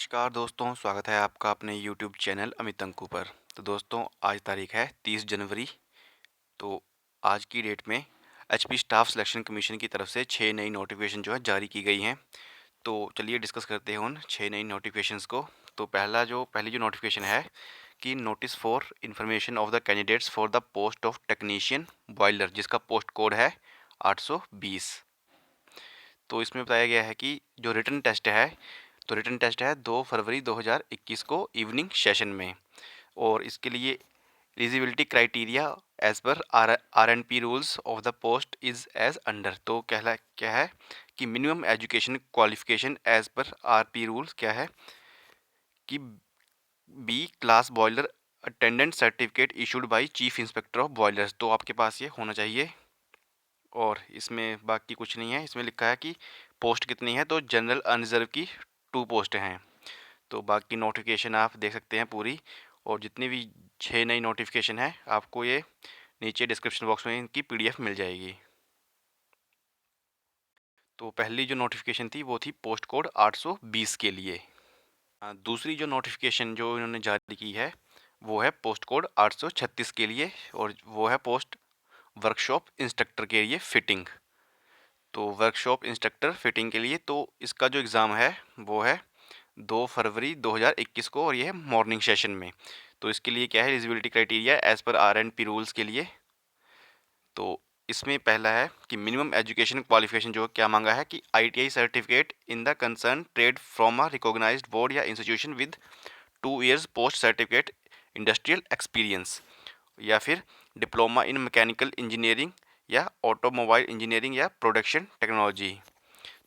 नमस्कार दोस्तों, स्वागत है आपका अपने YouTube चैनल अमित अंकु पर। तो दोस्तों, आज तारीख है 30 जनवरी। तो आज की डेट में एचपी स्टाफ सिलेक्शन कमीशन की तरफ से 6 नई नोटिफिकेशन जो है जारी की गई हैं। तो चलिए डिस्कस करते हैं उन 6 नई नोटिफिकेशंस को। तो पहली जो नोटिफिकेशन है कि notice for information of the candidates for the post of technician boiler, जिसका पोस्ट कोड है 820। तो इसमें बताया गया है कि जो रिटन टेस्ट है 2 फरवरी 2021 को इवनिंग सेशन में। और इसके लिए eligibility criteria as per R and P rules of the post is as under. तो क्या है कि minimum education qualification as per R P rules क्या है कि B class boiler attendant certificate issued by chief inspector of boilers. तो आपके पास ये होना चाहिए। और इसमें बाकी कुछ नहीं है। इसमें लिखा है कि पोस्ट कितनी है, तो जनरल अनरिजर्व की 2 पोस्ट हैं। तो बाकी नोटिफिकेशन आप देख सकते हैं पूरी। और जितनी भी 6 नई नोटिफिकेशन है आपको ये नीचे डिस्क्रिप्शन बॉक्स में इनकी पीडीएफ मिल जाएगी। तो पहली जो नोटिफिकेशन थी वो थी पोस्ट कोड 820 के लिए। दूसरी जो नोटिफिकेशन जो इन्होंने जारी की है वो है पोस्ट कोड 836 के लिए, और वो है पोस्ट वर्कशॉप इंस्ट्रक्टर के लिए फिटिंग। तो वर्कशॉप इंस्ट्रक्टर फिटिंग के लिए तो इसका जो एग्ज़ाम है वो है 2 फरवरी 2021 को, और ये है मॉर्निंग सेशन में। तो इसके लिए क्या है eligibility criteria as per R and P rules के लिए। तो इसमें पहला है कि मिनिमम एजुकेशन क्वालिफिकेशन जो क्या मांगा है कि ITI certificate in the concern trade from a recognised board या institution with 2 years post certificate industrial experience, या फिर डिप्लोमा इन मैकेनिकल इंजीनियरिंग या ऑटोमोबाइल इंजीनियरिंग या प्रोडक्शन टेक्नोलॉजी।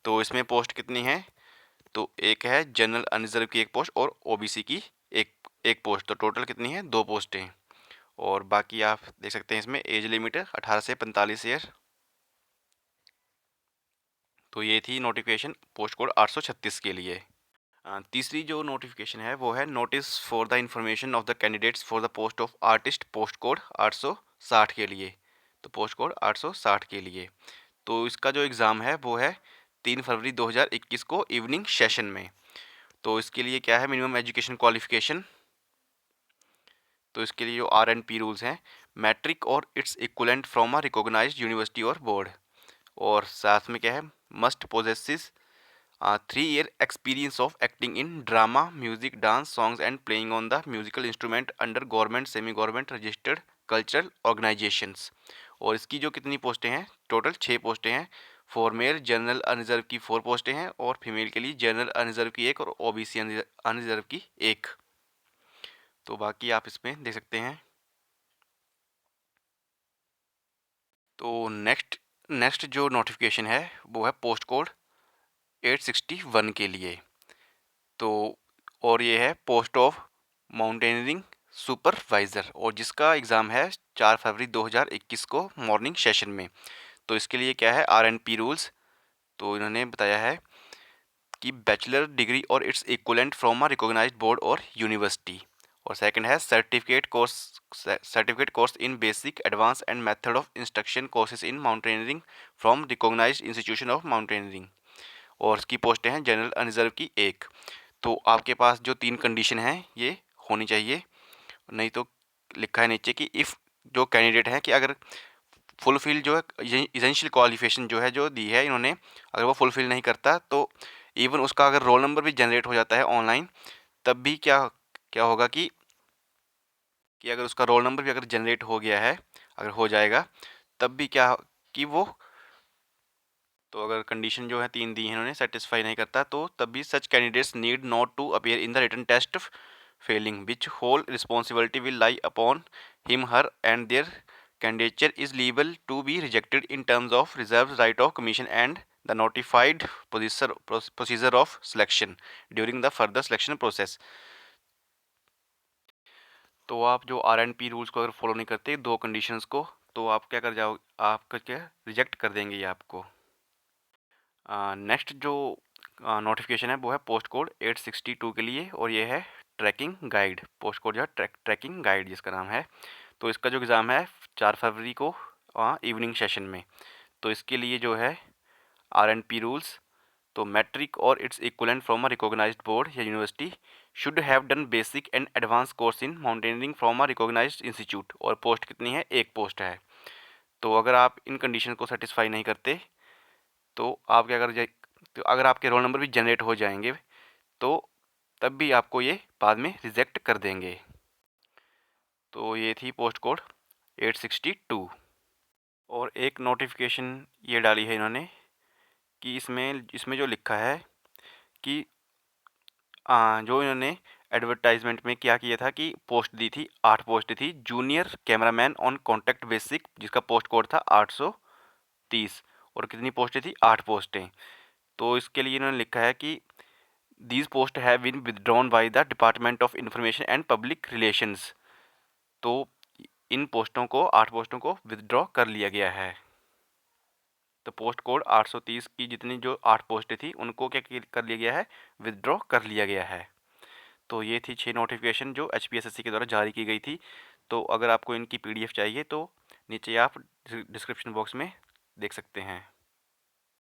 तो इसमें पोस्ट कितनी है, तो एक है जनरल अनरिजर्व की एक पोस्ट और ओबीसी की एक एक पोस्ट। तो टोटल कितनी है, 2 पोस्टें। और बाकी आप देख सकते हैं इसमें एज लिमिट 18 से 45 ईयर। तो ये थी नोटिफिकेशन पोस्ट कोड 836 के लिए। तीसरी जो नोटिफिकेशन है वो है notice for the information of the candidates for the post of artist, post code 860 के लिए। तो पोस्ट कोड 860 के लिए तो इसका जो एग्ज़ाम है वो है 3 फरवरी 2021 को इवनिंग सेशन में। तो इसके लिए क्या है मिनिमम एजुकेशन क्वालिफिकेशन, तो इसके लिए जो आर एंड पी रूल्स हैं मैट्रिक और its equivalent from a recognised university और बोर्ड। और साथ में क्या है must possesses 3 year experience of acting in drama, music, dance, songs and playing on the musical instrument under government, semi government registered cultural organisations. और इसकी जो कितनी पोस्टें हैं, टोटल 6 पोस्टें हैं। फॉर मेल जनरल अनरिजर्व की 4 पोस्टें हैं, और फीमेल के लिए जनरल अनरिजर्व की एक और ओबीसी अनरिजर्व की एक। तो बाकी आप इसमें देख सकते हैं। तो नेक्स्ट जो नोटिफिकेशन है वो है पोस्ट कोड 861 के लिए। तो और ये है पोस्ट ऑफ माउंटेनियरिंग सुपरवाइज़र, और जिसका एग्ज़ाम है 4 फरवरी 2021 को मॉर्निंग सेशन में। तो इसके लिए क्या है आर एंड पी रूल्स, तो इन्होंने बताया है कि बैचलर डिग्री और its equivalent from a recognised board और यूनिवर्सिटी। और सेकंड है certificate course in basic, advance and method of instruction courses in mountaineering from recognised institution of mountaineering. और इसकी पोस्टें हैं जनरल अनरिजर्व की एक। तो आपके पास जो 3 कंडीशन हैं ये होनी चाहिए, नहीं तो लिखा है नीचे कि इफ़ जो कैंडिडेट है कि अगर फुलफिल जो है इसेंशियल क्वालिफिकेशन जो है जो दी है इन्होंने, अगर वो फुलफिल नहीं करता तो इवन उसका अगर रोल नंबर भी जनरेट हो जाता है ऑनलाइन, तब भी क्या क्या होगा कि अगर उसका रोल नंबर भी अगर जनरेट हो गया है, अगर हो जाएगा, तब भी क्या कि वो, तो अगर कंडीशन जो है 3 दी हैं इन्होंने सेटिस्फाई नहीं करता, तो तब भी such candidates need not to appear in the written test failing which whole responsibility will lie upon him her and their candidature is liable to be rejected in terms of reserve right of commission and the notified procedure of selection during the further selection process. तो आप जो R and P rules को अगर follow नहीं करते 2 conditions को, तो आप क्या कर जाओ, आपका क्या रिजेक्ट कर देंगे ये आपको। नेक्स्ट जो नोटिफिकेशन है वो है पोस्ट कोड 862 के लिए, और ये है ट्रैकिंग गाइड, पोस्ट कोड जो है ट्रैकिंग गाइड जिसका नाम है। तो इसका जो एग्ज़ाम है 4 फरवरी को, इवनिंग सेशन में। तो इसके लिए जो है R and P rules, 3 year experience of acting in drama, music, dance, songs and playing on the musical instrument under government, semi government registered cultural organisations. और इसकी जो कितनी पोस्टें हैं, तो टोटल 6 पोस्टें हैं। और बाकी आप देख सकते हैं इसमें तो मैट्रिक और its equivalent from a recognised board या university should have done basic and advance course in mountaineering from a recognised institute. और पोस्ट कितनी है? एक पोस्ट है। तो अगर आप इन कंडीशन को सेटिस्फाई नहीं करते तो आप क्या कर, तो अगर आपके रोल नंबर भी जनरेट हो जाएंगे तो तब भी आपको ये बाद में रिजेक्ट कर देंगे। तो ये थी पोस्ट कोड 862। और एक नोटिफिकेशन ये डाली है इन्होंने कि इसमें जो लिखा है कि जो इन्होंने एडवर्टाइजमेंट में क्या किया था कि पोस्ट दी थी, 8 पोस्ट थी। Junior cameraman on contact basic, जिसका पोस्ट कोड था 830। और कितनी पोस्टें थी? 8 पोस्टें। तो इसके लिए इन्होंने लिखा है कि these post have been withdrawn by the department of information and public relations. तो इन पोस्टों को, 8 पोस्टों को विदड्रॉ कर लिया गया है। तो पोस्ट कोड 830 की जितनी जो 8 पोस्टें थी उनको क्या कर लिया गया है? विदड्रॉ कर लिया गया है। तो ये थी 6 नोटिफिकेशन जो HPSSC के द्वारा जारी की गई थी। तो अगर आपको इनकी PDF चाहिए तो नीचे आप डिस्क्रिप्शन बॉक्स में देख सकते हैं।